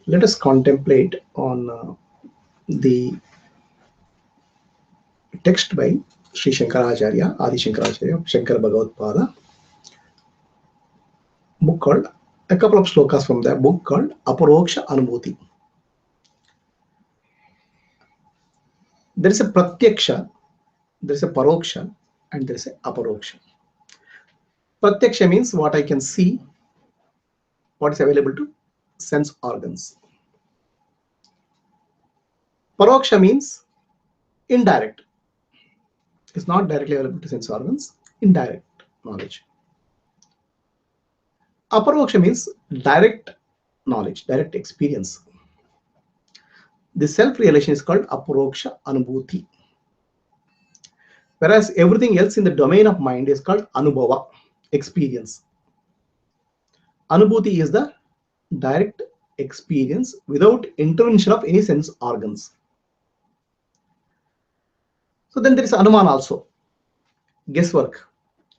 Let us contemplate on the text by Sri Shankaracharya, Adi Shankaracharya, Shankara Bhagavad Pada, book called, a couple of slokas from that book called Aparoksha Anubhuti. There is a Pratyaksha, there is a Paroksha, and there is a Aparoksha. Pratyaksha means what I can see, what is available to sense organs. Paroksha means indirect. It's not directly available to sense organs, indirect knowledge. Aparoksha means direct knowledge, direct experience. The self-realization is called Aparoksha Anubhuti. Whereas everything else in the domain of mind is called Anubhava, experience. Anubhuti is the direct experience without intervention of any sense organs. So then there is Anuman also, guesswork.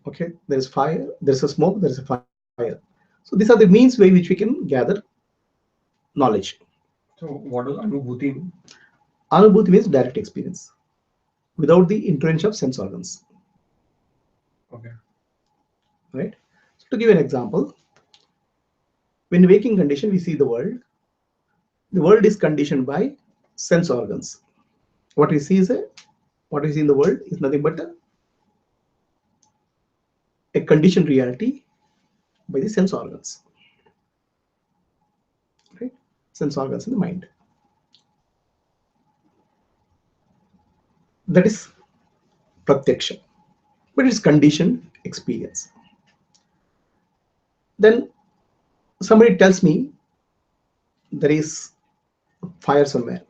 Okay, there is fire, there is a smoke, there is a fire. So these are the means by which we can gather knowledge. So what does Anubhuti mean? Anubhuti means direct experience without the intervention of sense organs. Okay. Right? So to give an example, when waking condition we see the world is conditioned by sense organs. What we see in the world is nothing but a conditioned reality by the sense organs. Right? Sense organs in the mind. That is pratyaksha, but it's conditioned experience. Then somebody tells me there is fire somewhere.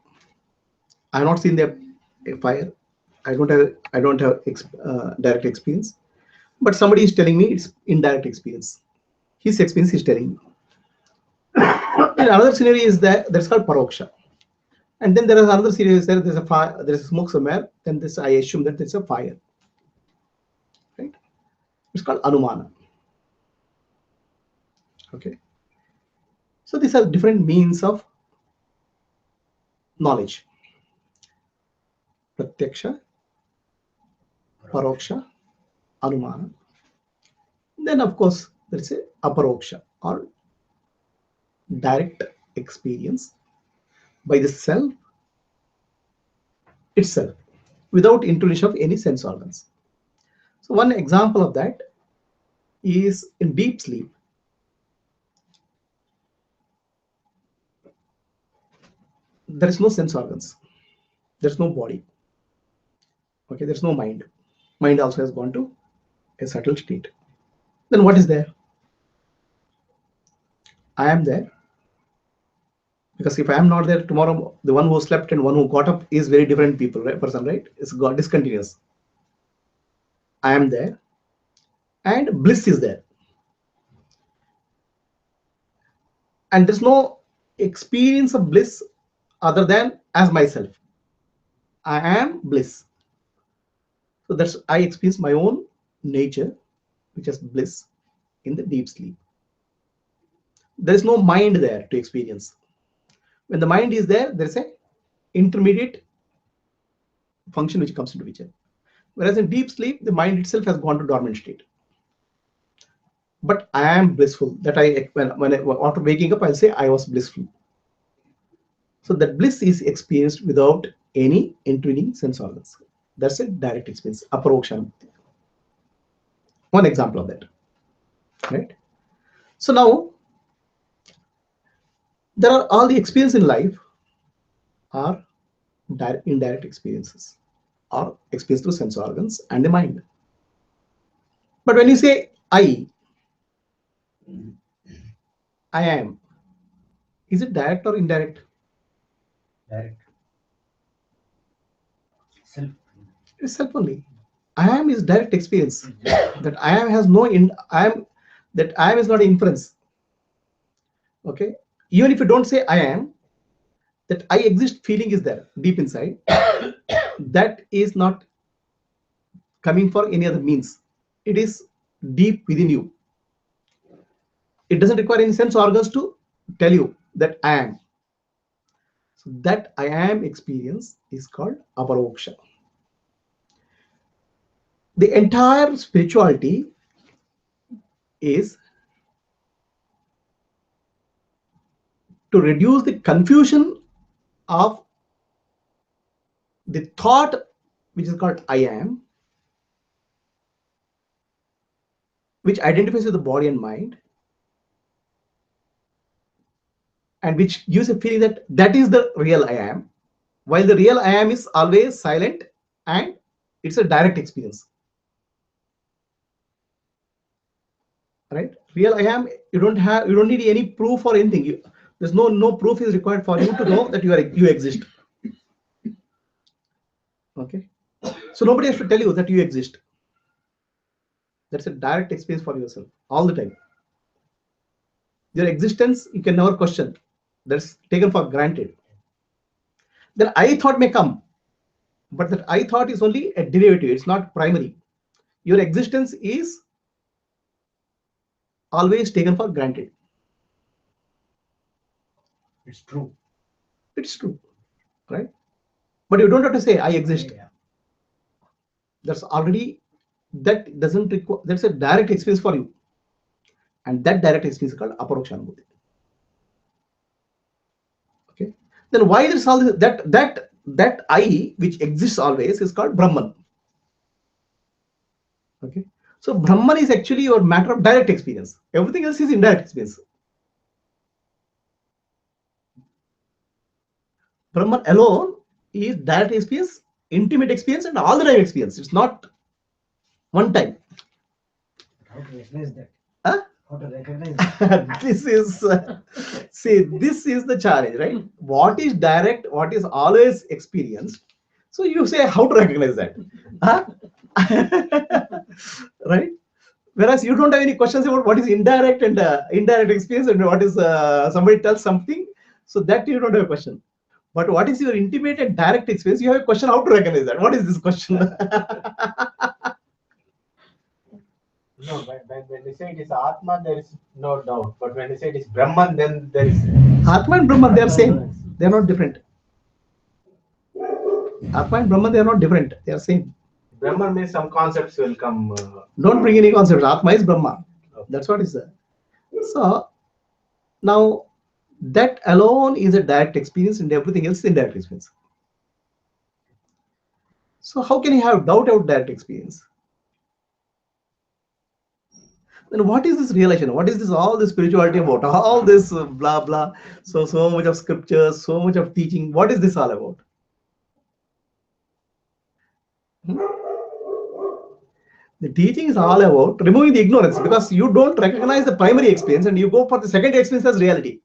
I have not seen the fire. I don't have direct experience, but somebody is telling me it's indirect experience. His experience is telling me. And another scenario is that's called paroksha. And then there is another scenario is there's a fire, there's a smoke somewhere. Then this I assume that there's a fire. Right? It's called anumana. Okay. So these are different means of knowledge. Pratyaksha, paroksha, anumana. Then of course there is a aparoksha or direct experience by the self itself without intervention of any sense organs. So one example of that is in deep sleep. There is no sense organs. There's no body. Okay, there's no mind. Mind also has gone to a subtle state. Then what is there? I am there. Because if I am not there tomorrow, the one who slept and one who got up is very different people, right? Person, right? It's got discontinuous. I am there, and bliss is there, and there's no experience of bliss other than as myself. I am bliss. So that's I experience my own nature, which is bliss in the deep sleep. There is no mind there to experience. When the mind is there, there is a intermediate function which comes into picture. Whereas in deep sleep, the mind itself has gone to dormant state. But I am blissful. That after waking up, I'll say I was blissful. So that bliss is experienced without any intervening sense organs. That's a direct experience. Aparoksha. One example of that. Right? So now there are all the experience in life are indirect experiences or experience through sense organs and the mind. But when you say I am, is it direct or indirect? Direct. Self. It's self only. I am is direct experience. That I am has no that I am is not inference. Okay. Even if you don't say I am, that I exist feeling is there deep inside. That is not coming for any other means. It is deep within you. It doesn't require any sense organs to tell you that I am. So that I am experience is called aparoksha. The entire spirituality is to reduce the confusion of the thought which is called I am, which identifies with the body and mind, and which gives a feeling that that is the real I am, while the real I am is always silent and it's a direct experience, right? Real I am, you don't need any proof or anything. There's no proof is required for you to know that you exist. Okay, so nobody has to tell you that you exist. That's a direct experience for yourself all the time. Your existence you can never question. That's taken for granted. Then I thought may come, but that I thought is only a derivative. It's not primary. Your existence is always taken for granted. It's true. It's true, right? But you don't have to say I exist. Yeah. That's already, that doesn't require, that's a direct experience for you. And that direct experience is called aparokshanubhuti. Okay. Then why there's all this, that I which exists always is called Brahman. Okay. So Brahman is actually your matter of direct experience. Everything else is indirect experience. Brahman alone is direct experience, intimate experience, and all the time experience. It's not one time. How to recognize that? Huh? How to recognize that? This is see, this is the challenge, right? What is direct, what is always experienced? So you say how to recognize that, huh? Right? Whereas you don't have any questions about what is indirect and indirect experience, and what is somebody tells something, so that you don't have a question. But what is your intimate and direct experience? You have a question how to recognize that. What is this question? No, when they say it is Atma, there is no doubt. But when they say it is Brahman, then there is. Atma and Brahman, they are same. They are not different. Atma and Brahman, they are not different. They are same. Brahman means some concepts will come. Don't bring any concepts. Atma is Brahma. Okay. That's what is there. So now that alone is a direct experience, and everything else is indirect experience. So how can you have doubt about direct experience? Then what is this realization? What is this all this spirituality about? All this blah blah. So much of scriptures, so much of teaching. What is this all about? Hmm? The teaching is all about removing the ignorance, because you don't recognize the primary experience and you go for the secondary experience as reality.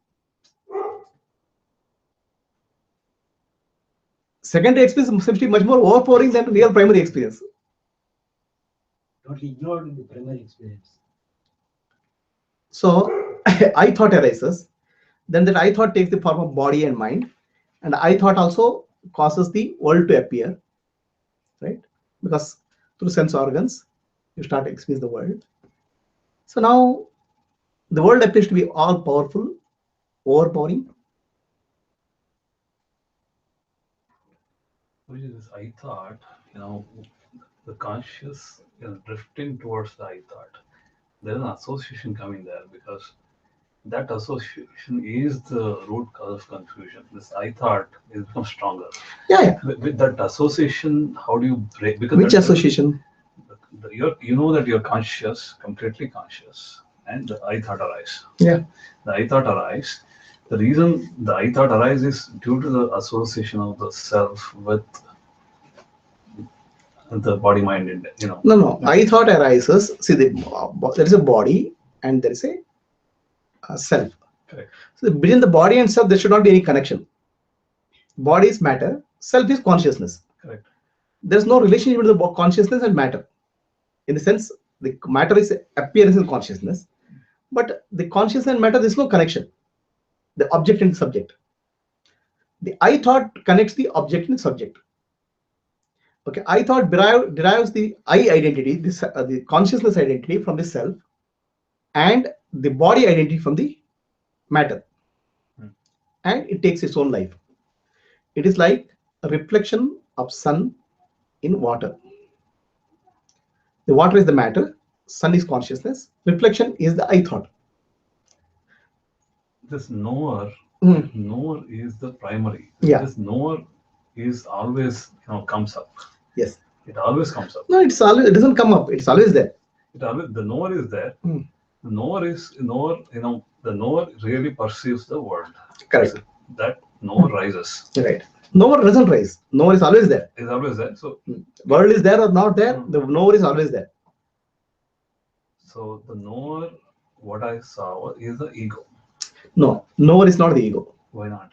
Secondary experience seems to be much more overpowering than real primary experience. Totally ignored the primary experience. So I thought arises, then that I thought takes the form of body and mind, and I thought also causes the world to appear, right? Because through sense organs, you start to experience the world. So now the world appears to be all powerful, overpowering. Which is this I thought, the conscious is drifting towards the I thought. There is an association coming there because that association is the root cause of confusion. This I thought is become stronger. Yeah. With that association, how do you break? Because Which association? you know that you're conscious, completely conscious, and the I thought arise. Yeah. The I thought arise. The reason the I thought arise is due to the association of the self with the body mind. No. I thought arises. See, there is a body and there is a self. Correct. So between the body and self, there should not be any connection. Body is matter, self is consciousness. Correct. There's no relationship between the consciousness and matter. In the sense, the matter is appearance in consciousness, but the consciousness and matter, there's no connection. The object and subject. The I thought connects the object and subject. Okay, I thought derives the I identity, the consciousness identity from the self, and the body identity from the matter, and it takes its own life. It is like a reflection of sun in water. The water is the matter, sun is consciousness, reflection is the I thought. This knower, Mm. knower is the primary. Yeah. This knower is always, comes up. Yes. It always comes up. No, it doesn't come up. It's always there. It always, the knower is there. Mm. The knower is knower. The knower really perceives the world. Correct. So that knower rises. Right. Knower doesn't rise. Knower is always there. It's always there. So World is there or not there, Mm. the knower is always there. So the knower, what I saw is the ego. No, knower is not the ego. Why not?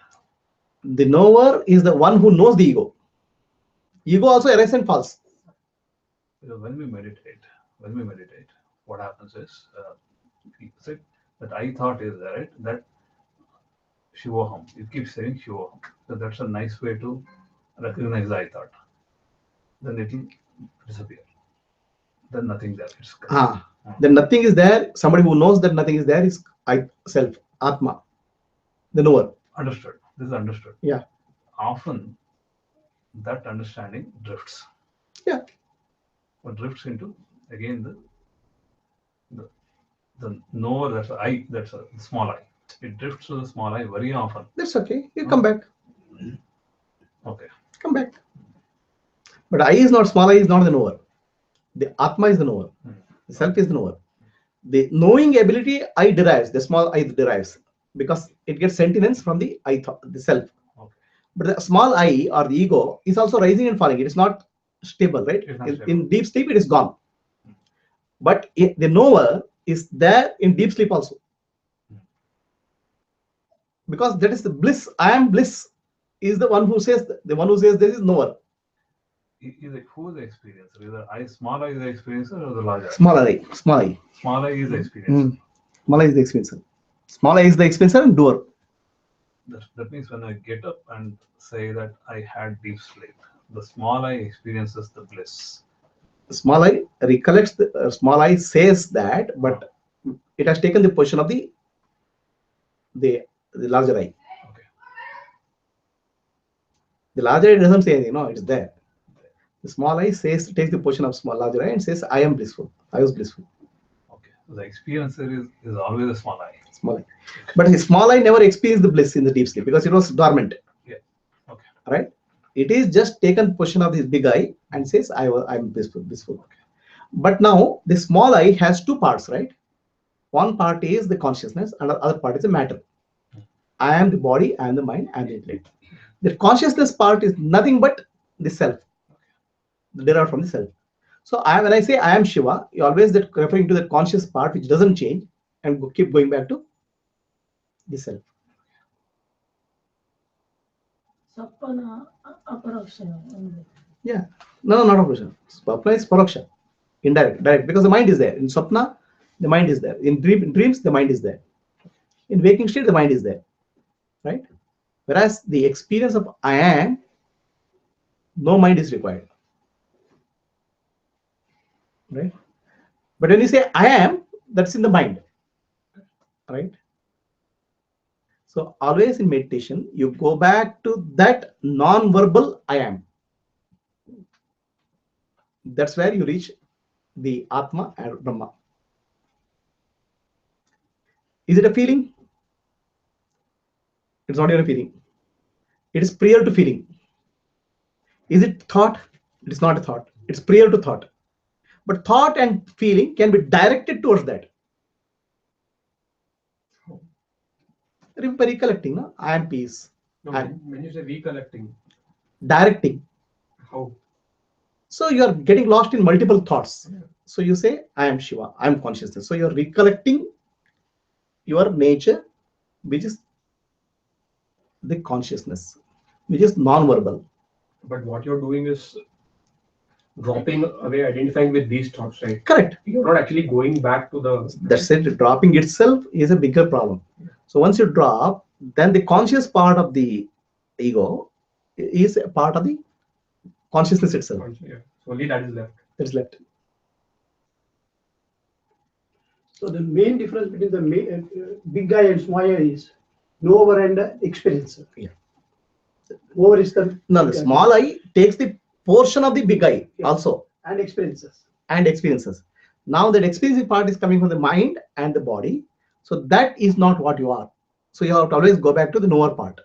The knower is the one who knows the ego. Ego also arises and falls. Because when we meditate, what happens is, see, that I thought is there, right? That Shivoham. It keeps saying Shivoham. So that's a nice way to recognize the I thought. Then it will disappear. Then nothing there. It's Then nothing is there. Somebody who knows that nothing is there is I, self, Atma, the knower. understood. This is understood. Yeah. Often that understanding drifts. Yeah. Or drifts into again the knower, that's a I, that's a small I. It drifts to the small I very often. That's okay. You come back. Okay. Come back. But I is not, small I is not the knower. The Atma is the knower. The self is the knower. The knowing ability I derives, the small I derives, because it gets sentience from the I thought, the self. Okay. But the small I or the ego is also rising and falling. It is not stable, right? It's not In stable. deep sleep, it is gone. But the knower is there in deep sleep also. Because that is the bliss. I am bliss is the one who says, there is knower. Is it, who is the experiencer? Either I, small I is the experiencer or the larger I? Small I. Small I. Small I is the experiencer. Small I is the experiencer. Small I is the experiencer and doer. That means when I get up and say that I had deep sleep, the small I experiences the bliss. Small I recollects, small I says that, but it has taken the position of the larger I. Okay. The larger I doesn't say anything, no, it's there. The small I takes the position of larger I and says, I am blissful. I was blissful. Okay. So the experiencer is always a small I. Small I. But his small I never experienced the bliss in the deep sleep because it was dormant. Yeah. Okay. Right? It is just taken position of this big I and says, I'm blissful. Okay. But now the small I has two parts, right? One part is the consciousness and the other part is the matter. I am the body, I am the mind, I am the intellect. The consciousness part is nothing but the self, derived from the self. So when I say I am Shiva, you always referring to the conscious part which doesn't change and keep going back to the self. Sapana aparaksha. Yeah. No, not aparaksha. Swapna is paraksha. Indirect, direct, because the mind is there. In Swapna, the mind is there. In dreams, the mind is there. In waking state, the mind is there. Right? Whereas the experience of I am, no mind is required. Right? But when you say I am, that's in the mind. Right? So always in meditation, you go back to that non-verbal I am. That's where you reach the Atma and Brahma. Is it a feeling? It's not even a feeling. It is prior to feeling. Is it thought? It is not a thought. It's prior to thought. But thought and feeling can be directed towards that. Recollecting, no? I am peace. No, when you say recollecting, Directing. how? So you are getting lost in multiple thoughts. So you say, I am Shiva, I am consciousness. So you're recollecting your nature, which is the consciousness, which is non-verbal. But what you're doing is dropping away, identifying with these thoughts, right? Correct. You're not actually going back to the. That's it. Dropping itself is a bigger problem. So once you drop, then the conscious part of the ego is a part of the consciousness itself. Yeah. So only that is left. That's left. So the main difference between the big guy and small guy is knower and experiencer. Yeah. Over is the No, the small I takes the portion of the big I also and experiences. and experiences. Now that experiencing part is coming from the mind and the body. So that is not what you are. So you have to always go back to the knower part.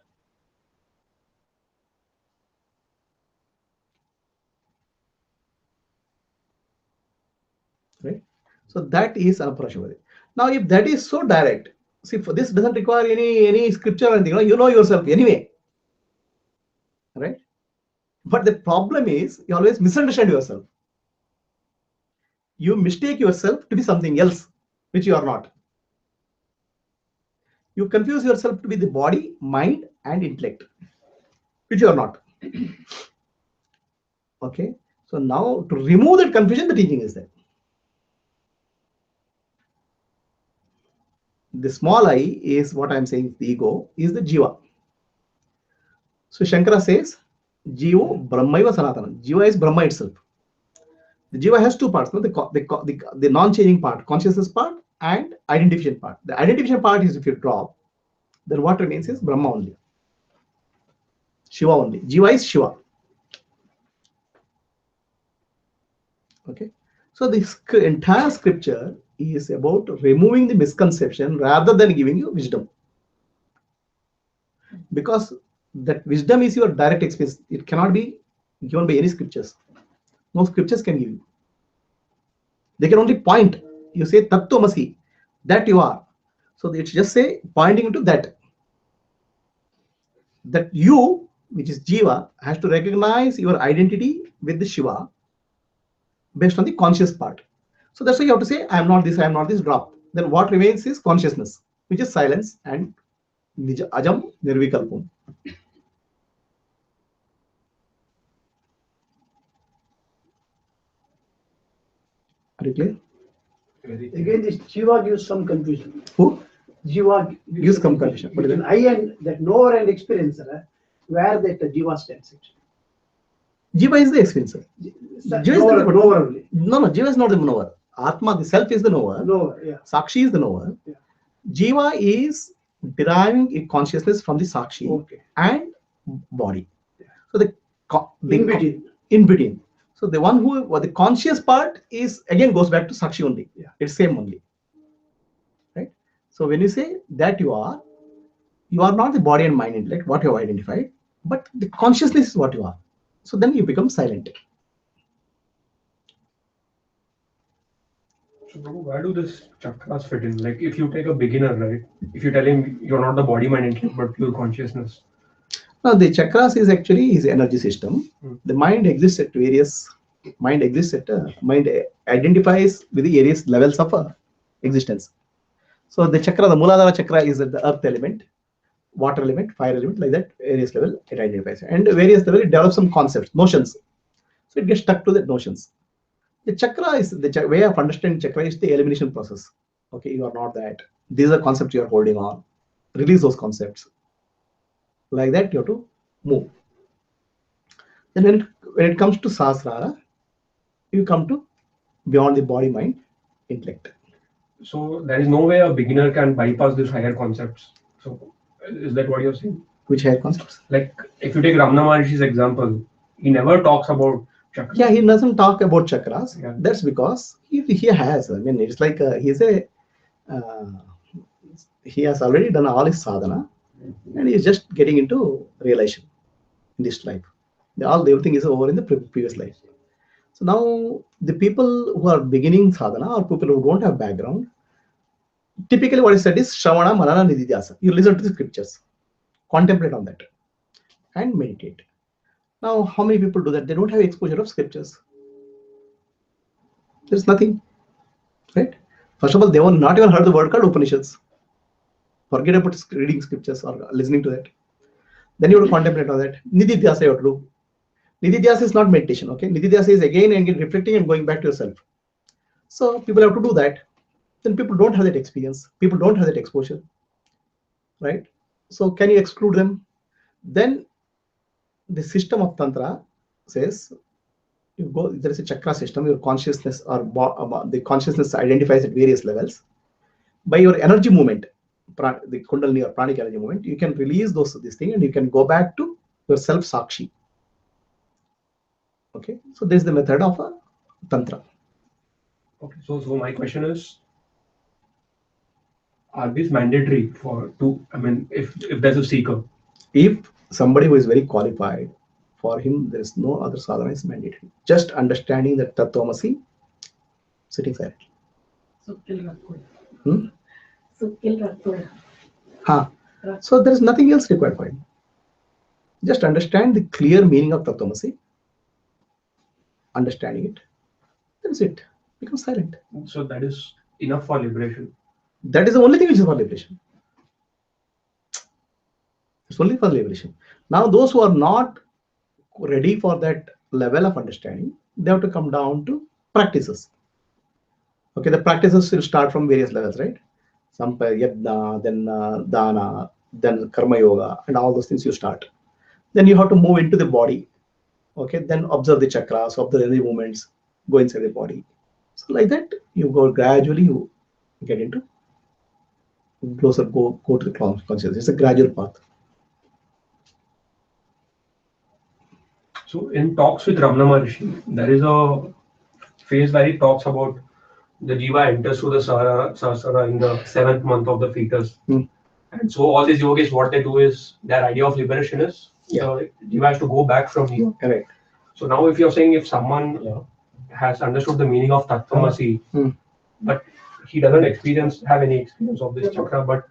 Right? So that is approachable. Now, if that is so direct, see, for this doesn't require any scripture or anything. You know yourself anyway, right? But the problem is you always misunderstand yourself. You mistake yourself to be something else, which you are not. You confuse yourself to be the body, mind, and intellect, which you are not. Okay. So now to remove that confusion, the teaching is there. The small I is what I'm saying, the ego is the jiva. So Shankara says, Jiva Brahmaiva Sanatana. Jiva is Brahma itself. The Jiva has two parts, no? The non-changing part, consciousness part, and identification part. The identification part is if you drop, then what remains is Brahma only. Shiva only. Jiva is Shiva. Okay. So this entire scripture is about removing the misconception rather than giving you wisdom. Because that wisdom is your direct experience. It cannot be given by any scriptures. No scriptures can give you. They can only point. You say Tattvamasi, that you are. So it's just say pointing into that. That you, which is Jiva, has to recognize your identity with the Shiva based on the conscious part. So that's why you have to say, I am not this, I am not this, drop. Then what remains is consciousness, which is silence and Nija Ajam Nirvikalpam. Are you clear? Again, this Jiva gives some confusion. Who? Jiva Gives some confusion. What is Between it? I and that knower and experiencer, where that Jiva stands actually. Jiva is the experiencer. Jiva is Knower, the knower only. No, Jiva is not the knower. Atma, the self, is the knower. Knower, yeah. Sakshi is the knower. Yeah. Jiva is deriving a consciousness from the Sakshi Okay. and body. Yeah. So the In between. In between. So the one who, the conscious part is again goes back to Sakshi only. Yeah. It's same only. Right. So when you say that you are not the body and mind intellect, what you have identified, but the consciousness is what you are. So then you become silent. So where do this chakras fit in? Like if you take a beginner, right? If you tell him you're not the body, mind, intellect, but pure consciousness. Now the chakras is actually is energy system. The mind exists at various. Mind identifies with the various levels of existence. So the chakra, the Muladhara chakra, is at the earth element, water element, fire element, like that. Various level it identifies, and various level it develops some concepts, notions. So it gets stuck to the notions. The chakra is the way of understanding chakra is the elimination process. Okay, you are not that. These are concepts you are holding on. Release those concepts. Like that, you have to move. Then when it comes to Sahasrara, you come to beyond the body, mind, intellect. So there is no way a beginner can bypass these higher concepts. So is that what you're saying? Which higher concepts? Like if you take Ramana Maharishi's example, he never talks about chakras. Yeah, he doesn't talk about chakras. Yeah. That's because he has. I mean, it's like he has already done all his sadhana, and he's just getting into realization in this life. Everything is over in the previous life. So now the people who are beginning sadhana or people who don't have background, typically what is said is Shravana, Manana, Nididhyasa. You listen to the scriptures, contemplate on that, and meditate. Now, how many people do that? They don't have exposure of scriptures. There's nothing, right? First of all, they have not even heard the word called Upanishads. Forget about reading scriptures or listening to that. Then you have to contemplate on that. Nididhyasa you have to do. Nididhyasa is not meditation, okay? Nididhyasa is again and again reflecting and going back to yourself. So people have to do that. Then people don't have that experience. People don't have that exposure, right? So can you exclude them? Then the system of Tantra says, you go, there is a chakra system, your consciousness or the consciousness identifies at various levels. By your energy movement, the Kundalini or pranic energy movement, you can release this thing and you can go back to your self sakshi. Okay, so this is the method of a tantra. Okay, so my question is, are these mandatory I mean, if there's a seeker? If somebody who is very qualified, for him there is no other sadhana is mandatory. Just understanding that Tattvamasi, sitting silently. ಸುಕ್ಕಿಲ್ ರಕ್ಕೋಡ Hmm? ಸುಕ್ಕಿಲ್ ರಕ್ಕೋಡ Huh. So there is nothing else required for him. Just understand the clear meaning of Tattvamasi, understanding it, that's it. Become silent. So that is enough for liberation. That is the only thing which is for liberation. It's only for liberation. Now, those who are not ready for that level of understanding, they have to come down to practices. Okay, the practices will start from various levels, right? Some yajna, then dana, then karma yoga, and all those things you start. Then you have to move into the body. Okay, then observe the chakras, observe the movements, go inside the body. So like that, you go gradually, you get into closer, go to the consciousness. It's a gradual path. So in talks with Ramana Maharishi, there is a phase where he talks about the jiva enters through the sahasrara in the 7th month of the fetus. Hmm. And so all these yogis, what they do is, their idea of liberation is the jiva has to go back from here. Correct. So now if you're saying if someone has understood the meaning of Tattvamasi, but he doesn't have any experience of this chakra, but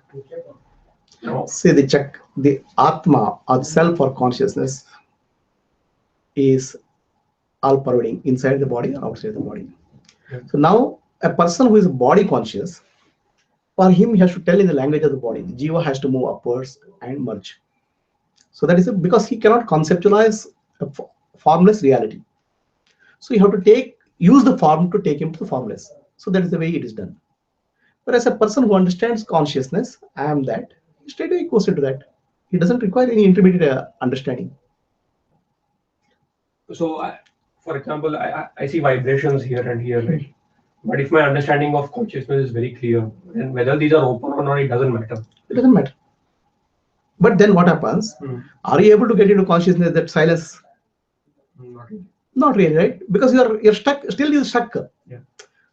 See, the Atma or self or consciousness is all pervading inside the body or outside the body. Yeah. So now a person who is body conscious, for him he has to tell in the language of the body. The jiva has to move upwards and merge. So that is because he cannot conceptualize a formless reality. So you have to use the form to take him to the formless. So that is the way it is done. Whereas a person who understands consciousness, I am that, he straight away goes into that. He doesn't require any intermediate understanding. so for example, I see vibrations here and here, right? But if my understanding of consciousness is very clear, then whether these are open or not, it doesn't matter. It doesn't matter. But then what happens? Are you able to get into consciousness that silence? Not really. Not really, right? Because you're stuck, still you're stuck. Yeah.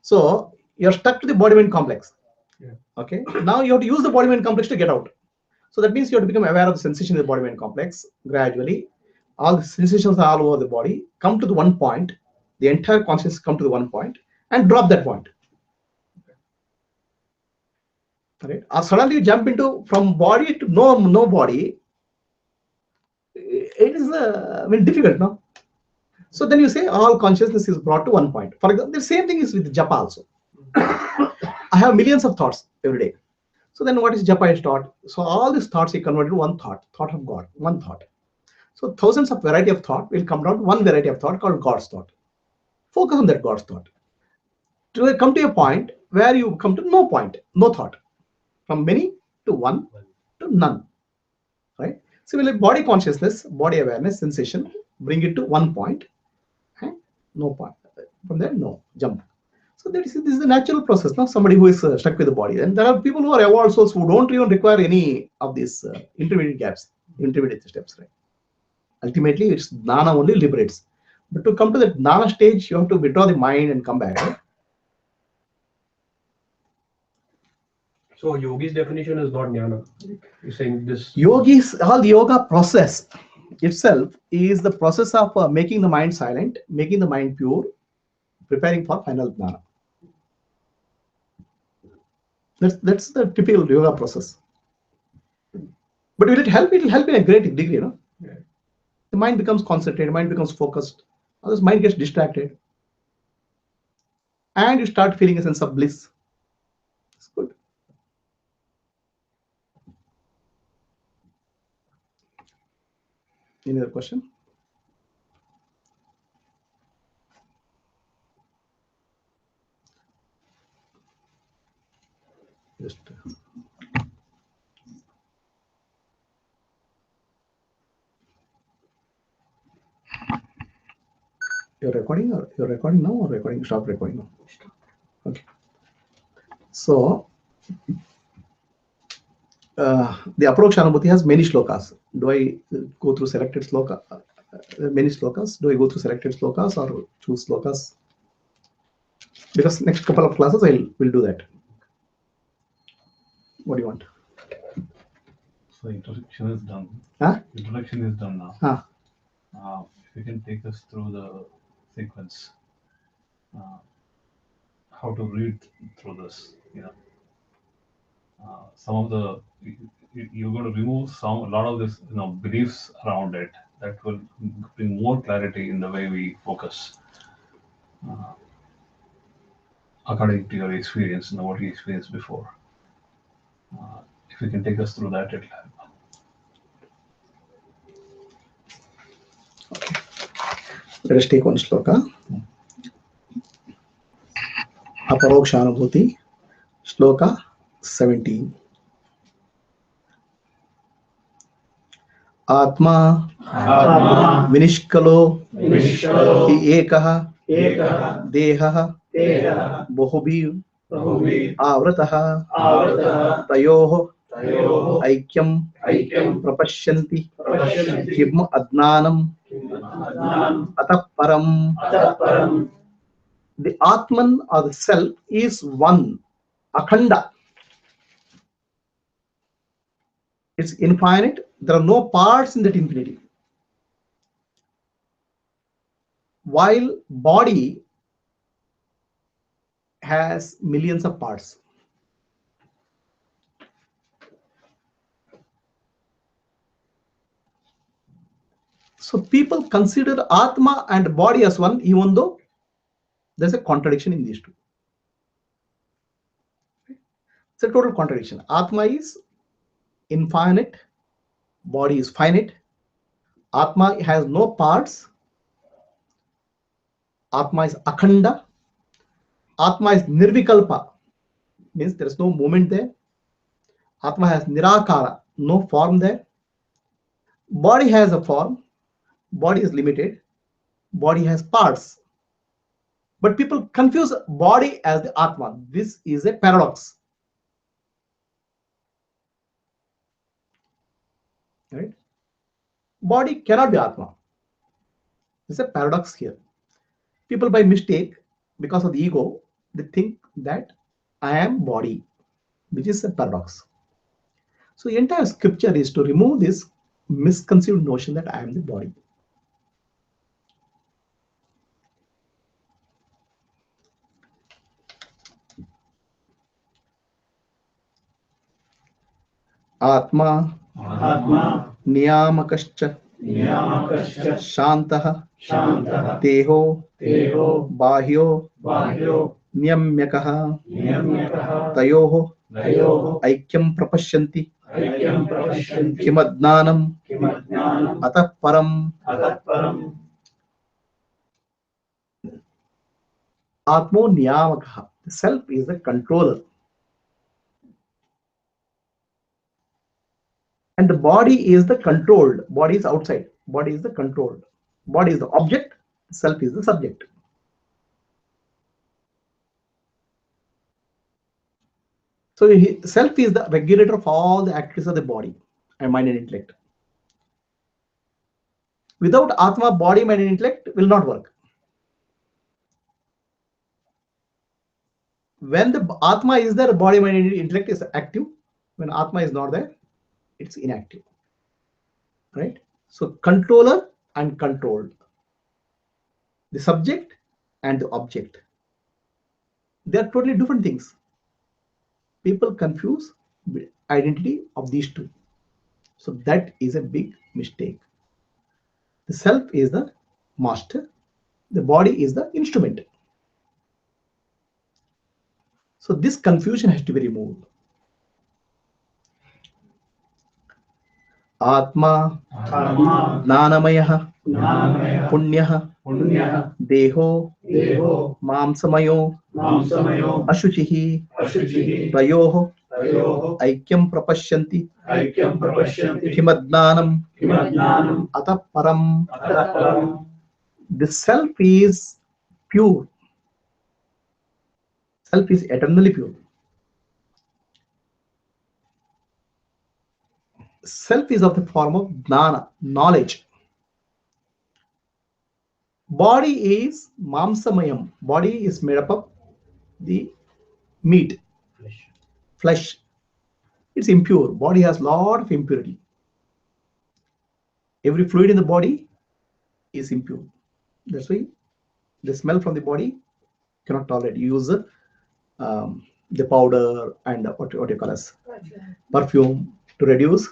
So you're stuck to the body mind complex. Yeah. Okay. Now you have to use the body mind complex to get out. So that means you have to become aware of the sensation in the body mind complex gradually. All the sensations are all over the body, come to the one point, the entire consciousness come to the one point and drop that point. Right? Or suddenly you jump into from body to no body. It is difficult, no? So then you say all consciousness is brought to one point. For example, the same thing is with japa also. I have millions of thoughts every day. So then what is japa is thought? So all these thoughts he converted to one thought of God, one thought. So thousands of variety of thought will come down to one variety of thought called God's thought. Focus on that God's thought. To come to a point where you come to no point, no thought. From many to one to none. Right? Similarly, body consciousness, body awareness, sensation, bring it to one point and no point. From there, no, jump. So this is the natural process. Now somebody who is stuck with the body. And there are people who are evolved souls who don't even require any of these intermediate steps. Right? Ultimately, it's jnana only liberates. But to come to the jnana stage, you have to withdraw the mind and come back. Right? So yogi's definition is not jnana. You're saying this. All the yoga process itself is the process of making the mind silent, making the mind pure, preparing for final jnana. That's the typical yoga process. But will it help? It will help in a great degree, you know. Yeah. The mind becomes concentrated, mind becomes focused. Otherwise, mind gets distracted, and you start feeling a sense of bliss. It's good. Any other question? Just. You're recording now or recording? Stop recording now. Okay. So the Aparokshanubhuti has many shlokas. Do I go through selected sloka? Many slokas? Do I go through selected slokas or choose slokas? Because next couple of classes will do that. What do you want? So introduction is done. Huh? Introduction is done now. Huh. If you can take us through the sequence, how to read through this, some of the you're going to remove a lot of this, beliefs around it that will bring more clarity in the way we focus, according to your experience and what you experienced before. If you can take us through that, it'll help. Let us take one shloka. Aparokshanubhuti, shloka 17. आत्मा विनिष्कलो हि एकः देहः बहुभिः आवृतः तयोः ऐक्यं प्रपश्यन्ति किम् अज्ञानम् अतः परम्. The Atman or the self is one, akhanda. It's infinite. There are no parts in that infinity. While body has millions of parts. So people consider Atma and body as one, even though there's a contradiction in these two. It's a total contradiction. Atma is infinite, body is finite. Atma has no parts. Atma is akhanda. Atma is nirvikalpa, means there is no movement there. Atma has nirakara, no form there. Body has a form. Body is limited. Body has parts. But people confuse body as the Atma. This is a paradox. Right? Body cannot be Atma. There's a paradox here. People by mistake, because of the ego, they think that I am body, which is a paradox. So the entire scripture is to remove this misconceived notion that I am the body. Atma niyamakascha shantah teho bahyo niyamyakah tayoh aikyam prapashyanti kimadnanam atah param. Atmo niyamakah. The self is the controller. And the body is the controlled. Body is outside. Body is the controlled. Body is the object. Self is the subject. So self is the regulator of all the activities of the body and mind and intellect. Without Atma, body, mind and intellect will not work. When the Atma is there, body, mind and intellect is active. When Atma is not there, it's inactive. Right? So controller and controlled. The subject and the object. They are totally different things. People confuse the identity of these two. So that is a big mistake. The self is the master. The body is the instrument. So this confusion has to be removed. Atma Jnanamayah Punyah Deho Mamsamayo Ashuchihi Tayoh Aikyam Prapashyanti Kimadnanam Atah Param. The self is pure. Self is eternally pure. Self is of the form of jnana, knowledge. Body is mamsamayam. Body is made up of the meat, Flesh. flesh. It's impure. Body has lot of impurity. Every fluid in the body is impure. That's why the smell from the body cannot tolerate. You use the powder and what you call as perfume to reduce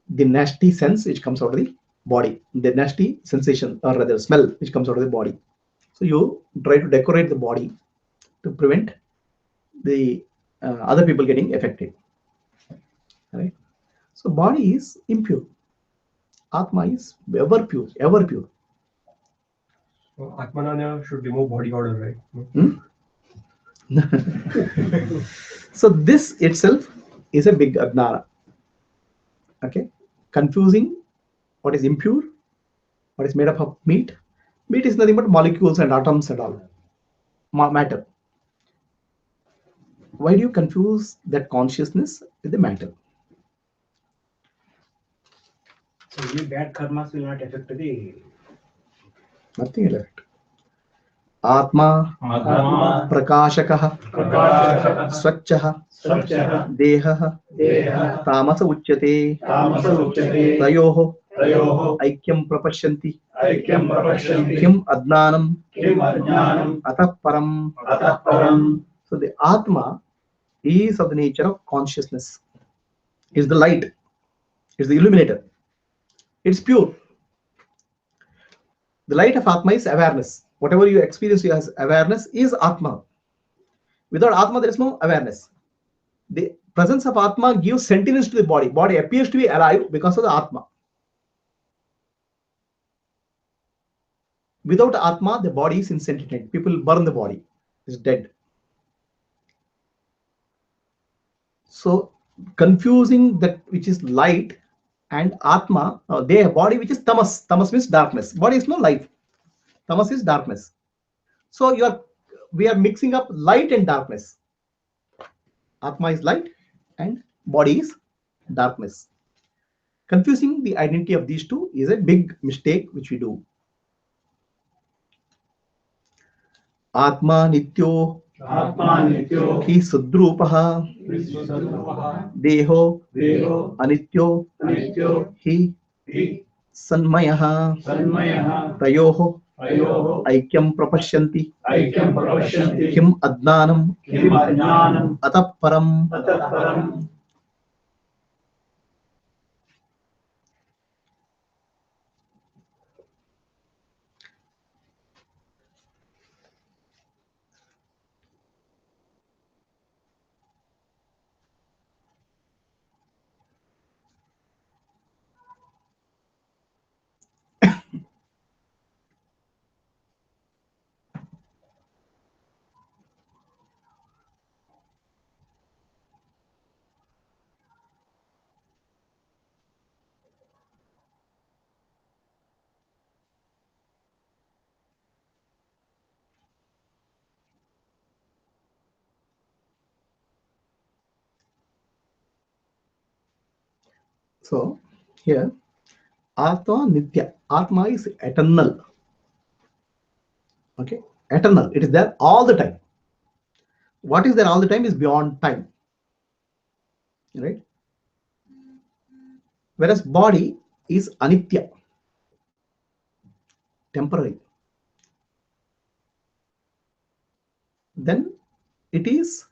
the nasty sense which comes out of the body, the nasty sensation or rather smell which comes out of the body. So you try to decorate the body to prevent the other people getting affected. Right? So body is impure. Atma is ever pure, ever pure. So Atmananya should remove body odor, right? Hmm? So this itself is a big ajnana. Okay, confusing what is impure, what is made up of meat. Meat is nothing but molecules and atoms and all matter. Why do you confuse that consciousness with the matter? So any bad karmas will not affect the. Nothing like it. Atma Atma prakashakah Prakashakah swachchah Swachchah dehah Deha tamasa uchyate Tamasa Uchyate tayoh Tayoho aikyam prapashyanti Aikyam Prapashyanti kim adnanam Kim Ajnanam atah param. Atah Param. So the Atma is of the nature of consciousness, is the light, is the illuminator, it's pure. The light of Atma is awareness. Whatever you experience as awareness is Atma. Without Atma, there is no awareness. The presence of Atma gives sentience to the body. Body appears to be alive because of the Atma. Without Atma, the body is insentient. People burn the body, it's dead. So confusing that which is light and Atma, their body which is tamas. Tamas means darkness. Body is no life. Tamas is darkness. So we are mixing up light and darkness. Atma is light and body is darkness. Confusing the identity of these two is a big mistake which we do. Atma nityo Atma Nityo hi sudrupaha Visvarupaha deho Deho anityo Anityo hi Hi sanmayaha Tanmayaha tayoho Tayoho aikyam prapashyanti Aikyam Prapashyanti kim adnanam Kim Ajnanam atah param. Atah Param. So here Atma nitya. Atma is eternal. Okay, eternal. It is there all the time. What is there all the time is beyond time. Right? Whereas body is anitya, temporary. Then it is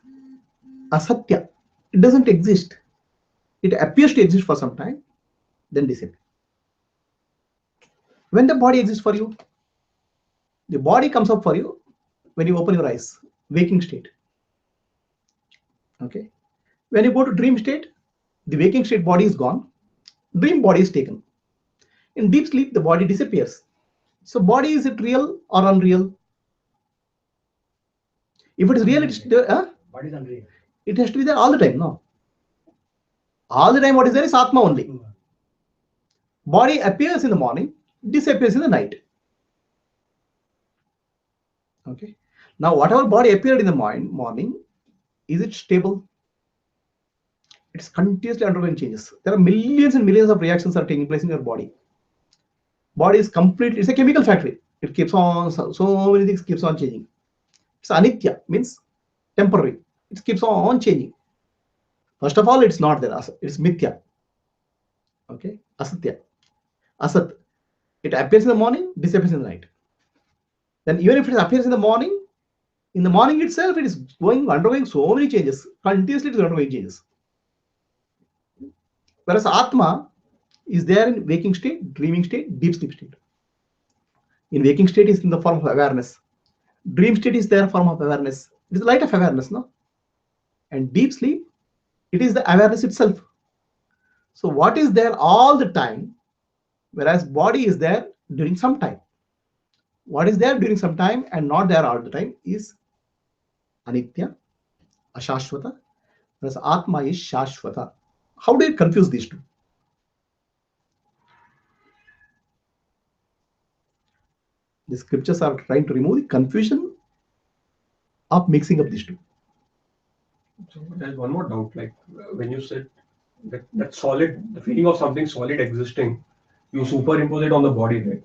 asatya. It doesn't exist. It appears to exist for some time, then disappears. When the body exists for you, the body comes up for you when you open your eyes, waking state. Okay. When you go to dream state, the waking state body is gone, dream body is taken. In deep sleep, the body disappears. So body, is it real or unreal? If it is real, What is unreal? it has to be there all the time. No. All the time what is there is Atma only. Body appears in the morning, disappears in the night. Okay. Now whatever body appeared in the morning, is it stable? It's continuously undergoing changes. There are millions and millions of reactions are taking place in your body. Body is complete. It's a chemical factory. It keeps on, so many things keeps on changing. It's anitya, means temporary. It keeps on changing. First of all, it's not there. It's mithya. Okay, asatya, asat. It appears in the morning, disappears in the night. Then even if it appears in the morning itself, it is undergoing so many changes. Continuously, it is undergoing changes. Whereas Atma is there in waking state, dreaming state, deep sleep state. In waking state is in the form of awareness. Dream state is their form of awareness. It is the light of awareness, no? And deep sleep, it is the awareness itself. So what is there all the time, whereas body is there during some time. What is there during some time and not there all the time is anitya, ashashvata, whereas Atma is shashvata. How do you confuse these two? The scriptures are trying to remove the confusion of mixing up these two. So there's one more doubt, like when you said that solid, the feeling of something solid existing, you superimpose it on the body, right?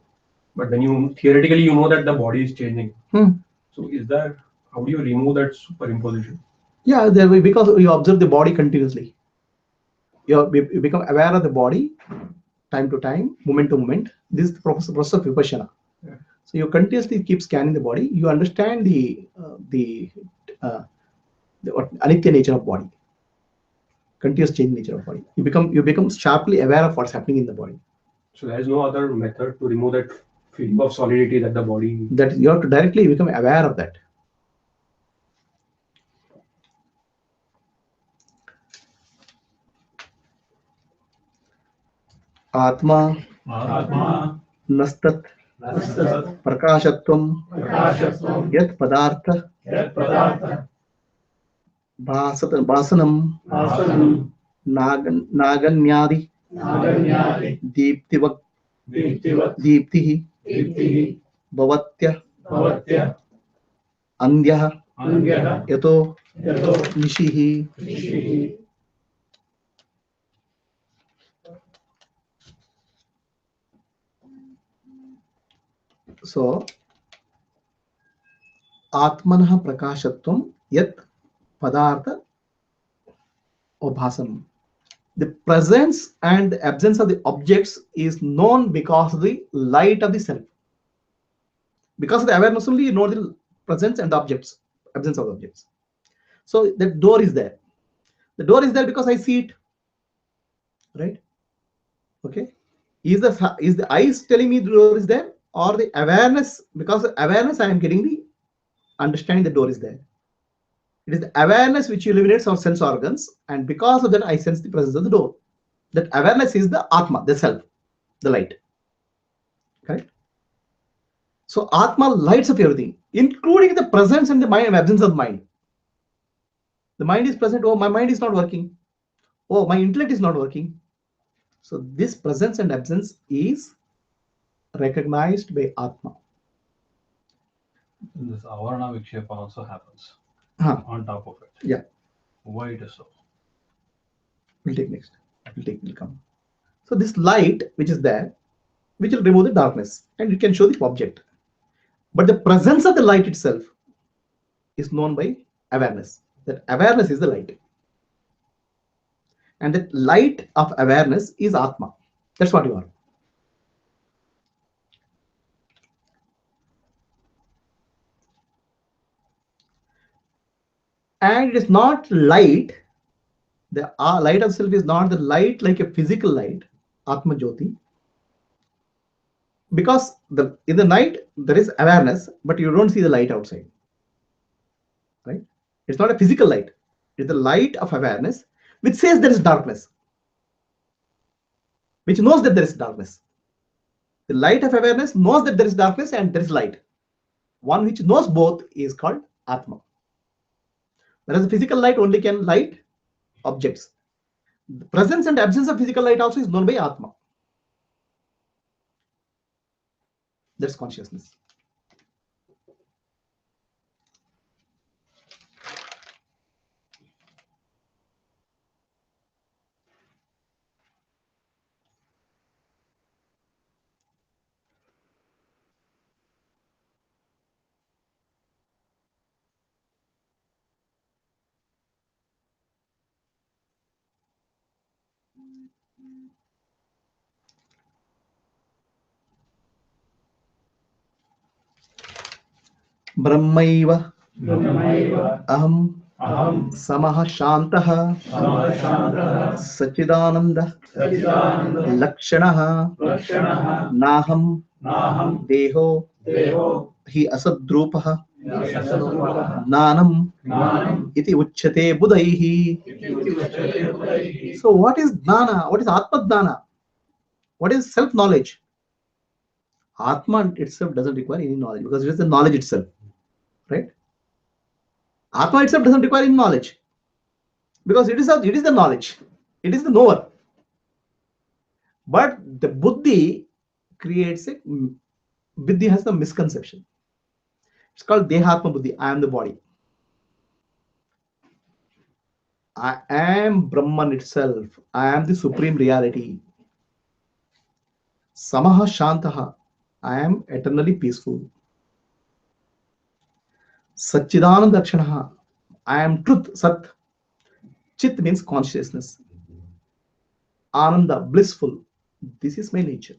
But when you theoretically you know that the body is changing. So is there, how do you remove that superimposition? Yeah, there will, because you observe the body continuously. You become aware of the body time to time, moment to moment. This is the process of vipassana. Yeah. So you continuously keep scanning the body. You understand the anitya nature of body, continuous change nature of body. You become sharply aware of what's happening in the body. So there is no other method to remove that feeling of solidity that the body. That you have to directly become aware of that. Atma nastat prakashatvam yat padartha भासनम नागन्यादि दीप्तिवत् दीप्तिः भवत्य अन्ध्यः यतो निशिः. So atmanah prakashatvam yat padartha or bhasanam. The presence and the absence of the objects is known because of the light of the self. Because of the awareness only, you know the presence and the objects, absence of the objects. So the door is there. The door is there because I see it, right? Okay. Is the eyes telling me the door is there, or the awareness? Because of awareness, I am getting the understanding the door is there. It is the awareness which illuminates our sense organs, and because of that, I sense the presence of the door. That awareness is the Atma, the self, the light. Correct? So Atma lights up everything, including the presence and the mind and absence of mind. The mind is present. Oh, my mind is not working. Oh, my intellect is not working. So this presence and absence is recognized by Atma. This avarana vikshepa also happens on top of it. Yeah. Why it is so? We'll take next. We'll come. So this light which is there, which will remove the darkness, and it can show the object. But the presence of the light itself is known by awareness. That awareness is the light. And that light of awareness is Atma. That's what you are. And it is not light. The light of self is not the light like a physical light, Atmajyothi. Because in the night there is awareness, but you don't see the light outside. Right? It's not a physical light. It's the light of awareness, which says there is darkness, which knows that there is darkness. The light of awareness knows that there is darkness and there is light. One which knows both is called Atma. Whereas the physical light only can light objects. The presence and absence of physical light also is known by Atma. That's consciousness. ब्रह्मैव ब्रह्मैव अहम अहं समः शान्तः समशान्तः सच्चिदानंद सच्चिदानन्द लक्षणः लक्षणः नाहं नाहं देहो देहो हि असद्रूपः यशस्वरूपः ज्ञानम् ज्ञानम् इति उच्यते बुधैः. इति उच्यते बुधैः. So what is jnana? What is atma jnana? What is self knowledge? Atma itself doesn't require any knowledge because it is the knowledge itself, right? Atma itself doesn't require any knowledge because it is the knowledge, it is the knower. But the buddhi creates a buddhi has the misconception. It's called dehatma buddhi. I am the body. I am Brahman itself. I am the supreme reality. Samaha Shantaha. I am eternally peaceful. Satchidananda Dakshanaha. I am truth. Sat. Chit means consciousness. Ananda, blissful. This is my nature.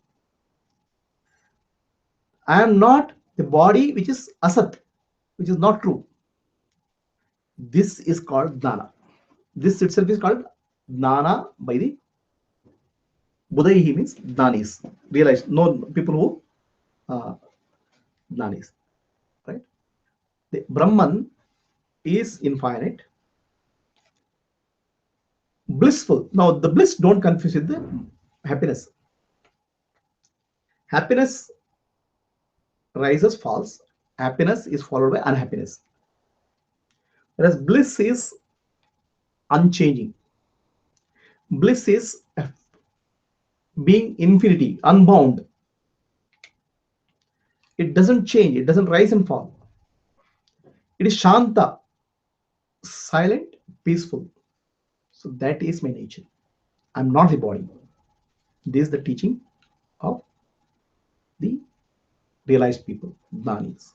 I am not the body which is asat, which is not true. This is called Jnana. This itself is called Jnana by the Buddhaihi means Jnanis. Realize, no people who Jnanis, right? The Brahman is infinite, blissful. Now the bliss don't confuse with the happiness. Happiness rises, falls. Happiness is followed by unhappiness. Whereas bliss is unchanging. Bliss is being infinity, unbound. It doesn't change, it doesn't rise and fall. It is Shanta, silent, peaceful. So that is my nature. I'm not the body. This is the teaching of the realized people, Jnanis.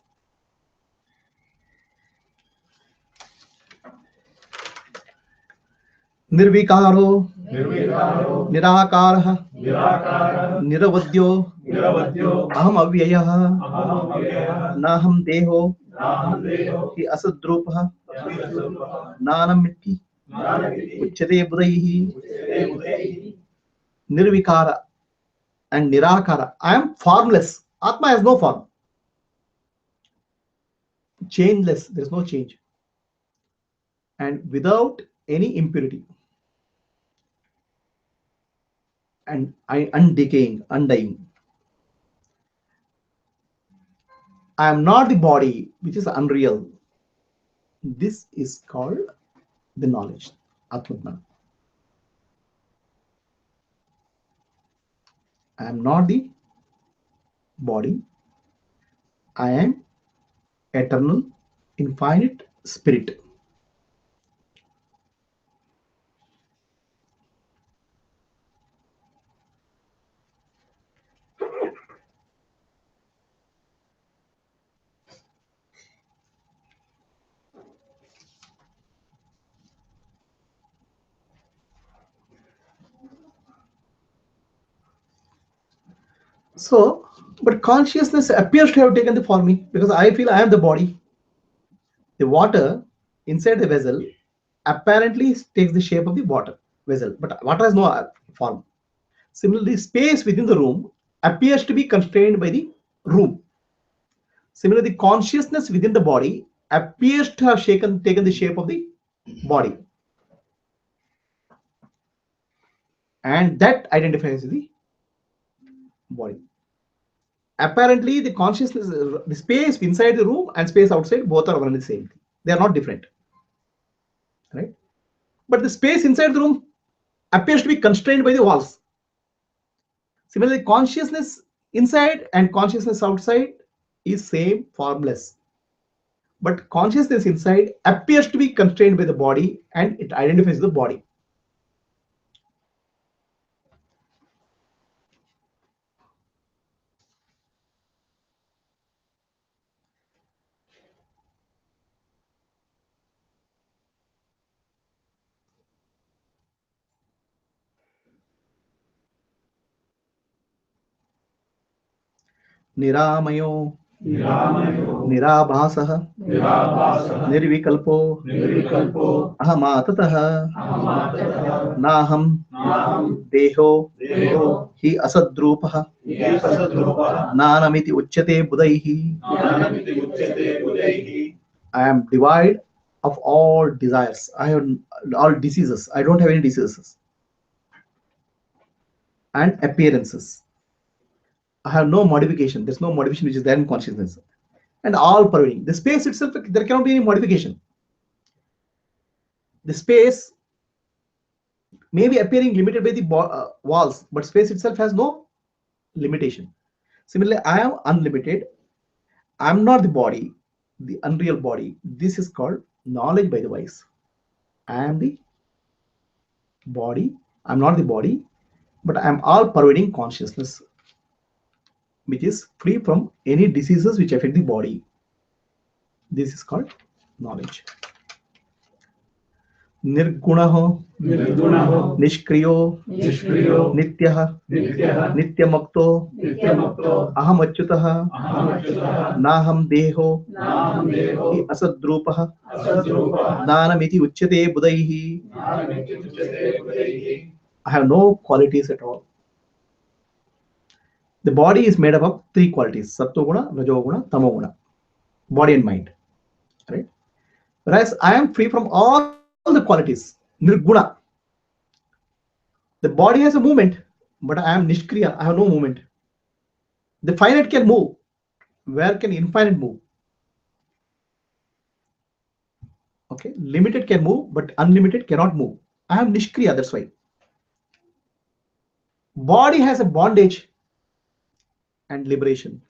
निर्विकारो निर्विकारो निराकारः निराकारः निरवध्यो निरवध्यो अहम अव्ययः अहमव्ययः नाहं देहो नाहं देहो हि असद्रूपः यशस्वरूपः ज्ञानमिति ज्ञानमिति उच्यते बुधैः. उच्यते बुधैः. Nirvikara and Nirakara. I am formless. Atma has no form. Changeless. There is no change. And without any impurity. And I undecaying, undying. I am not the body which is unreal. This is called the knowledge, Atman. I am not the body. I am eternal, infinite spirit. So, but consciousness appears to have taken the form me because I feel I am the body. The water inside the vessel apparently takes the shape of the water vessel, but water has no form. Similarly, space within the room appears to be constrained by the room. Similarly, consciousness within the body appears to have taken the shape of the body, and that identifies the body. Apparently, the consciousness, the space inside the room and space outside, both are one and the same thing. They are not different, right? But the space inside the room appears to be constrained by the walls. Similarly, consciousness inside and consciousness outside is same, formless. But consciousness inside appears to be constrained by the body and it identifies the body. Niramayo, Niramayo, Nirabhasah, Nirabhasah, Nirvikalpo, Nirvikalpo, Ahamatatah, Ahamatatah, Naham, Naham, Deho, Deho, Hi Asadrupah, Yasadrupa, Nanamiti Uchyate Budaihi. Nanamiti Uchyate Budaihi. I am devoid of all desires. I have all diseases. I don't have any diseases and appearances. I have no modification. There's no modification which is there in consciousness. And all pervading. The space itself, there cannot be any modification. The space may be appearing limited by the walls, but space itself has no limitation. Similarly, I am unlimited. I am not the body, the unreal body. This is called knowledge by the wise. I am the body. I'm not the body, but I'm all pervading consciousness, which is free from any diseases which affect the body. This is called knowledge. Nirgunaho, Nirgunaho, Nishkriyo, Nishkriyo, Nityah, Nityah, Nityamukto, Nityamukto, Aham Achyutah, Ahamachyutah, Naham Deho, Naham Deho, Asadrupah, Asadrupa, Nanamiti Uchyate Budaihi. Nanamiti Uchyate Budaihi. I have no qualities at all. The body is made up of three qualities: Sattva-guna, Rajoguna, Tamoguna. Body and mind. Right? Whereas I am free from all the qualities. Nirguna. The body has a movement, but I am Nishkriya. I have no movement. The finite can move. Where can infinite move? Okay. Limited can move, but unlimited cannot move. I am Nishkriya. That's why. Body has a bondage and liberation.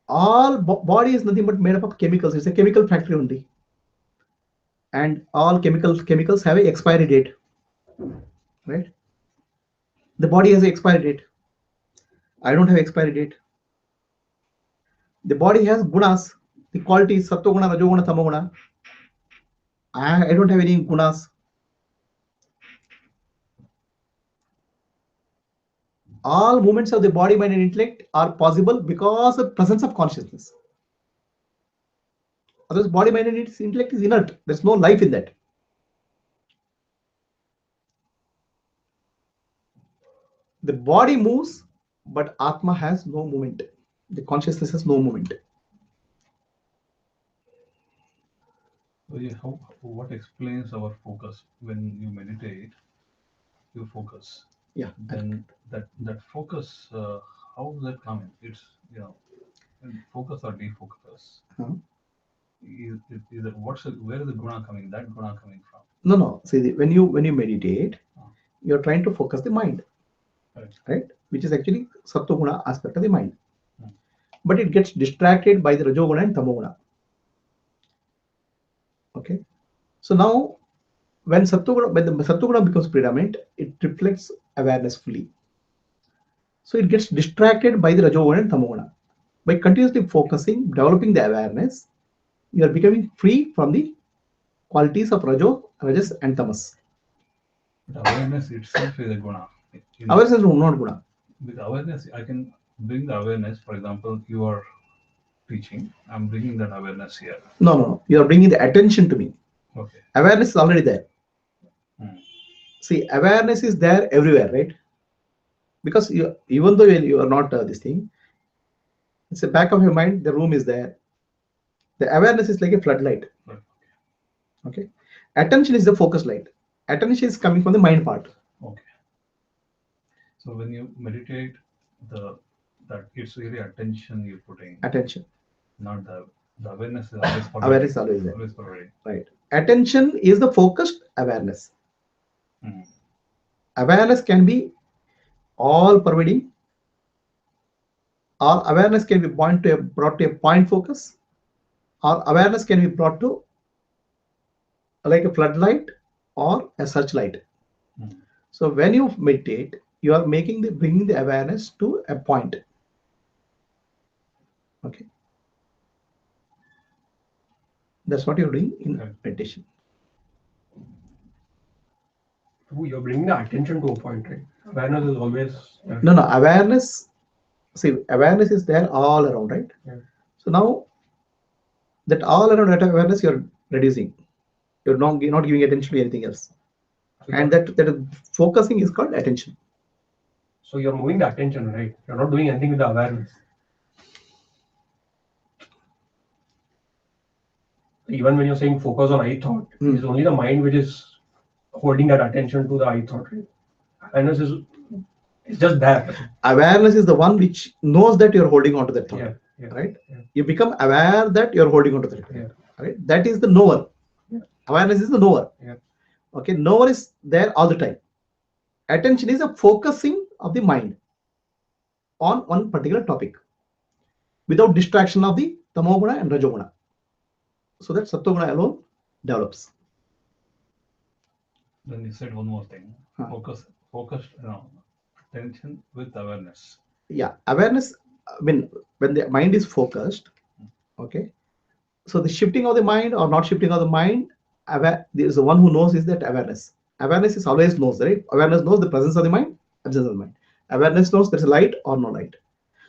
All body is nothing but made up of chemicals. It's a chemical factory only, and all chemicals have a expiry date. Right? The body has an expiry date. I don't have expiry date. The body has gunas, the qualities sattva guna, rajoguna, tamoguna. I don't have any gunas. All movements of the body, mind, and intellect are possible because of presence of consciousness. Otherwise, body, mind, and intellect is inert. There's no life in that. The body moves, but Atma has no movement. The consciousness has no movement. So what explains our focus? When you meditate, you focus. Yeah. Then that focus, how does that come in? It's focus or defocus. Uh-huh. Where is the guna coming? That guna coming from? No. See, when you meditate, you're trying to focus the mind, right? Which is actually sattva guna aspect of the mind. But it gets distracted by the rajoguna and tamoguna. Okay. So now, when the sattva guna becomes predominant, it reflects awareness fully. So it gets distracted by the rajoguna and tamoguna. By continuously focusing, developing the awareness, you are becoming free from the qualities of rajas, and tamas. But awareness itself is a guna. Awareness is not guna. With awareness, I can bring the awareness. For example, you are teaching. I'm bringing that awareness here. No. You are bringing the attention to me. Okay. Awareness is already there. See, awareness is there everywhere, right? Because even though you are not this thing, it's the back of your mind. The room is there. The awareness is like a floodlight. Okay. Attention is the focus light. Attention is coming from the mind part. Okay. So when you meditate, that it's really attention you're putting. Attention. Not the awareness is always forwarding. Awareness is always there. Always forwarding. Right. Attention is the focused awareness. Awareness can be all pervading, or awareness can be brought to a point focus, or awareness can be brought to like a floodlight or a searchlight. So when you meditate, you are bringing the awareness to a point. Okay. That's what you're doing in Correct. meditation. So you're bringing the attention to a point, right? Awareness is always there. No, awareness. See, awareness is there all around, right? Yeah. So now that all around that awareness you're reducing. You're not giving attention to anything else. So And you're- that focusing is called attention. So you're moving the attention, right? You're not doing anything with the awareness. Even when you're saying focus on I thought, it's only the mind which is holding that attention to the I thought, right? Awareness is it's just there. Awareness is the one which knows that you're holding on to that thought. Yeah, yeah, Right? yeah. You become aware that you're holding on to that. Yeah. Right? That is the knower. Yeah. Awareness is the knower. Yeah. Okay, knower is there all the time. Attention is a focusing of the mind on one particular topic without distraction of the tamoguna and rajoguna. So that sattoguna alone develops. Then you said one more thing. Huh. Focused, attention with awareness. Yeah, awareness. I mean, when the mind is focused, okay. So the shifting of the mind or not shifting of the mind, there is the one who knows is that awareness. Awareness is always knows, right? Awareness knows the presence of the mind, absence of the mind. Awareness knows there's a light or no light.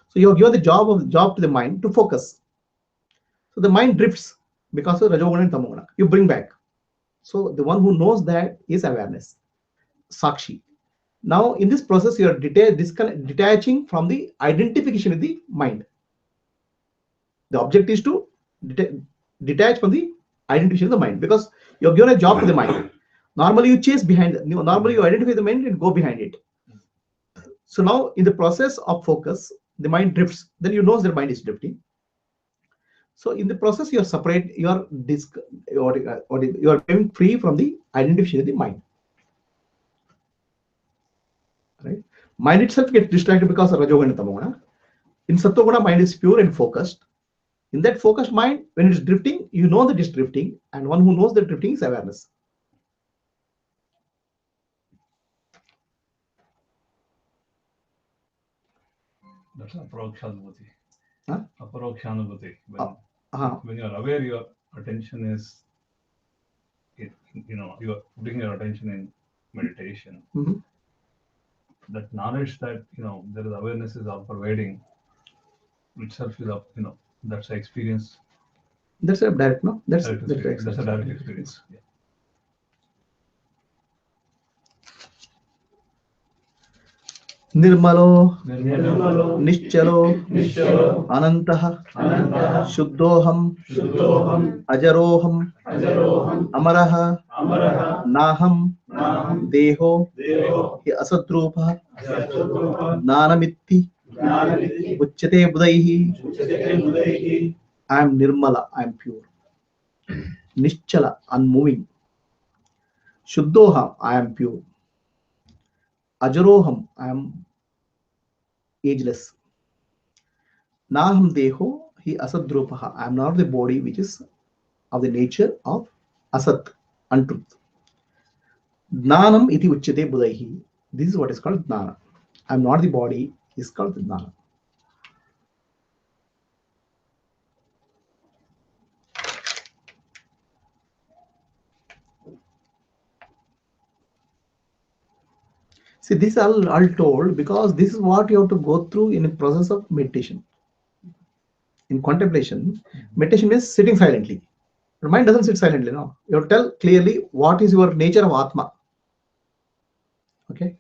So you give the job to the mind to focus. So the mind drifts because of rajoguna and tamoguna. You bring back. So the one who knows that is awareness, sakshi. Now in this process, you are detaching from the identification with the mind. The object is to detach from the identification of the mind, because you're given a job to the mind. Normally you chase behind it. Normally you identify the mind and go behind it. So now in the process of focus, the mind drifts. Then you know the mind is drifting. So in the process, you are separate. You are becoming free from the identification of the mind. Right? Mind itself gets distracted because of rajoguna and tamoguna. In sattoguna, mind is pure and focused. In that focused mind, when it's drifting, you know that it's drifting, and one who knows that drifting is awareness. That's aparokshanubhuti. Huh? Aparokshanubhuti. When you're aware, your attention is, you're putting your attention in meditation. Mhm. That knowledge that there is awareness is all pervading itself is that's the experience. That's a direct, no? That's That's a direct experience. Yeah. Nirmalo, Nirmalo, Nischalo, Nishalo, Anantah, Anantah, Shuddhoham, Shuddhoham, Ajaroham, Ajaroham, Amaraha, Amaraha, Naham, Naham, Deho, Deho, Hi Asadrupa, Yatrupa, Nanamitti, Jnanaviti, Uchyate Budaihi. Uchate Budaihi, I am Nirmala, I am pure. Nischala, unmoving. Shuddhoham, I am pure. Ajaroham, I am ageless. Naham Deho, Hi Asadrupaha, I am not the body which is of the nature of Asat, untruth. Jnanam iti uchyate budaihi. This is what is called Jnana. I am not the body, is called Jnana. See, this all told because this is what you have to go through in a process of meditation. In contemplation, meditation means sitting silently. Your mind doesn't sit silently, no. You have to tell clearly what is your nature of Atma. Okay.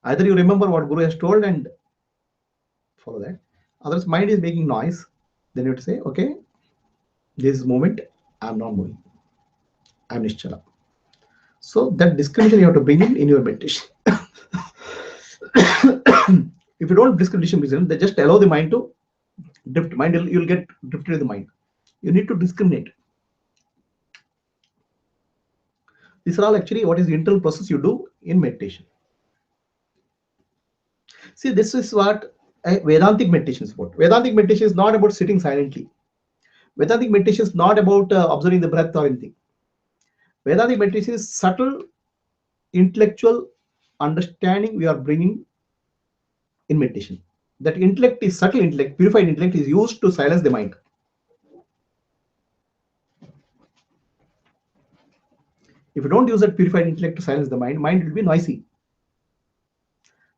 Either you remember what Guru has told and follow that. Otherwise, mind is making noise. Then you have to say, okay, this moment, I am not moving. I am Nischala. So that discrimination you have to bring in your meditation. If you don't discrimination, they just allow the mind to drift. You'll get drifted in the mind. You need to discriminate. These are all actually what is the internal process you do in meditation. See, this is what Vedantic meditation is about. Vedantic meditation is not about sitting silently. Vedantic meditation is not about observing the breath or anything. Vedantic meditation is subtle intellectual understanding we are bringing in meditation. That intellect is subtle intellect, purified intellect is used to silence the mind. If you don't use that purified intellect to silence the mind will be noisy.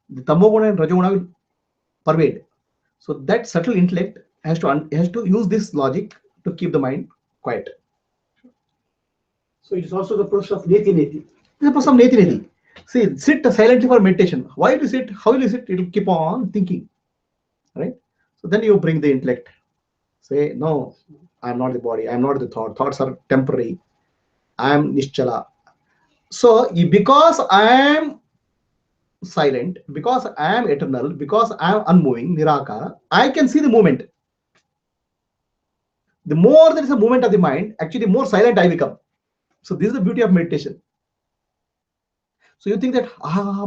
The tamoguna and rajoguna will pervade. So that subtle intellect has to use this logic to keep the mind quiet. So it is also the process of neti neti. It's a process of neti neti. See, sit silently for meditation. Why do you sit? How will you sit? It will keep on thinking, right? So then you bring the intellect. Say, no, I'm not the body. I'm not the thought. Thoughts are temporary. I am nischala. So because I am silent, because I am eternal, because I am unmoving, nirakara, I can see the movement. The more there is a movement of the mind, actually more silent I become. So this is the beauty of meditation. So you think that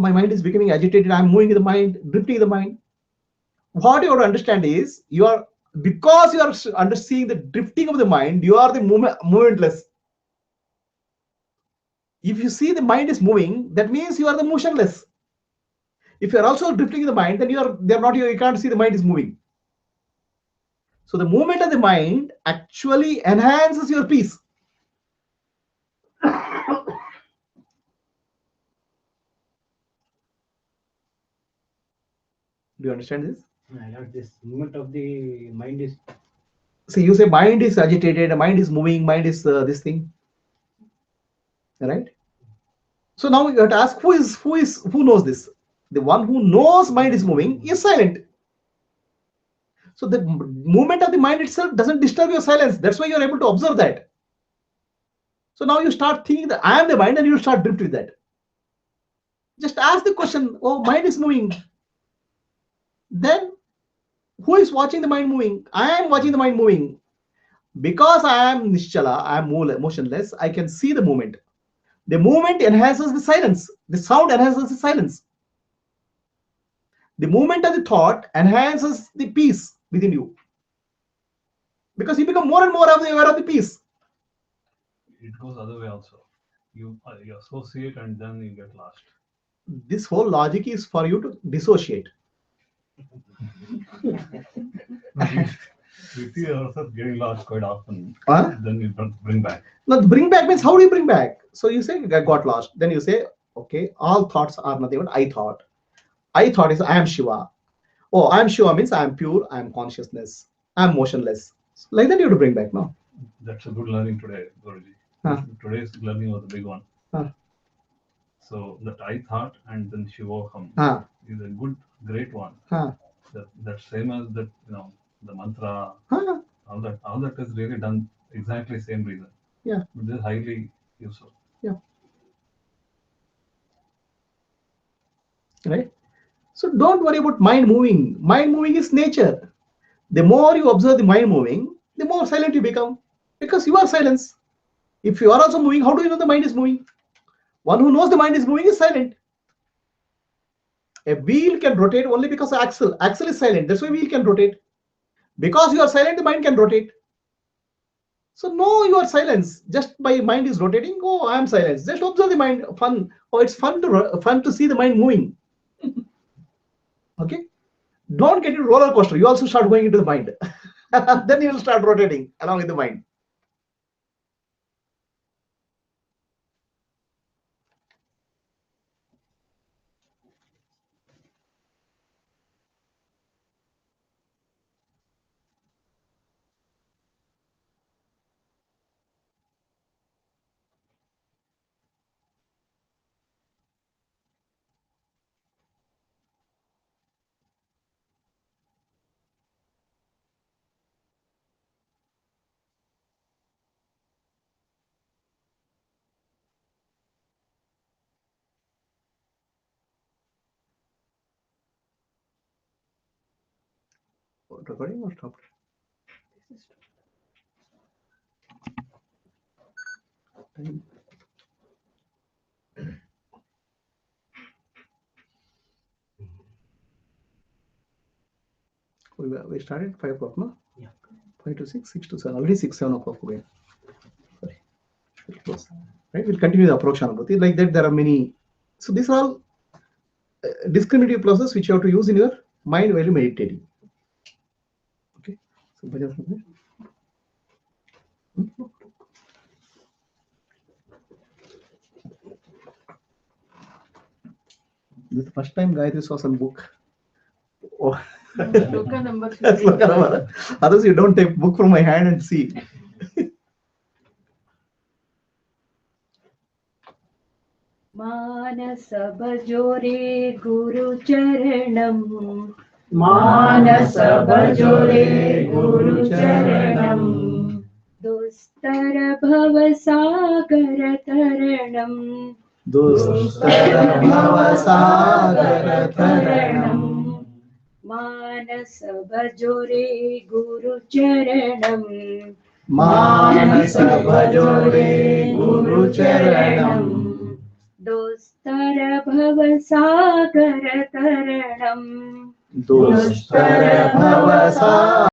my mind is becoming agitated, I'm moving the mind, drifting the mind. What you have to understand is because you are understanding the drifting of the mind, you are the movementless. If you see the mind is moving, that means you are the motionless. If you are also drifting the mind, then you can't see the mind is moving. So the movement of the mind actually enhances your peace. Do you understand this? I learned this movement of the mind is See, you say mind is agitated, mind is moving, mind is this thing, right? So now you have to ask who knows this? The one who knows mind is moving is silent. So the movement of the mind itself doesn't disturb your silence. That's why you are able to observe that. So now you start thinking that I am the mind, and you start drift with that. Just ask the question, oh, mind is moving. Then who is watching the mind moving? I am watching the mind moving. Because I am nischala, I am motionless, I can see the movement. The movement enhances the silence. The sound enhances the silence. The movement of the thought enhances the peace within you. Because you become more and more aware of the peace. It goes other way also. You associate and then you get lost. This whole logic is for you to dissociate. We see ourselves getting lost quite often. Huh? Then we bring back. Now, bring back means how do you bring back? So you say I got lost. Then you say, okay, all thoughts are nothing but I thought. I thought is I am Shiva. Oh, I am Shiva means I am pure, I am consciousness, I am motionless. So like that you have to bring back, no? That's a good learning today, Guruji. Huh. Today's learning was a big one. Huh. So that I thought and then Shivoham Huh. is a great one. Huh. That same as that, the mantra, Huh. all that is really done exactly same reason. Yeah. But this is highly useful. Yeah. Right? So don't worry about mind moving. Mind moving is nature. The more you observe the mind moving, the more silent you become. Because you are silence. If you are also moving, how do you know the mind is moving? One who knows the mind is moving is silent. A wheel can rotate only because axle is silent. That's why wheel can rotate. Because you are silent, the mind can rotate. So know your silence just by mind is rotating. Oh, I am silent. Just observe the mind. Fun. Oh, it's fun to see the mind moving. Okay. Don't get into roller coaster. You also start going into the mind. Then you will start rotating along with the mind. Recording or stopped? Time. We started 5 o'clock, no? Yeah. 5 to 6, 6 to 7. Already 6, 7 o'clock. Sorry. We'll close. Right? We'll continue the approach Anubhuti. Like that, there are many. So these are all discriminative process which you have to use in your mind while you meditating. Okay. So, This is the first time Gayatri saw some book. Oh. Shloka number Sloka number. Others, you don't take book from my hand and see. मानस भजोरे गुरु चरणम मानस भजोरे गुरु चरणम दुस्तर भव सागर तरणम दुस्तर भव सागर तरणम मानस भजोरे गुरु चरणम मानस भजोरे गुरु चरणम दुस्तर भव सागर तरणम दुस्तर भव सागर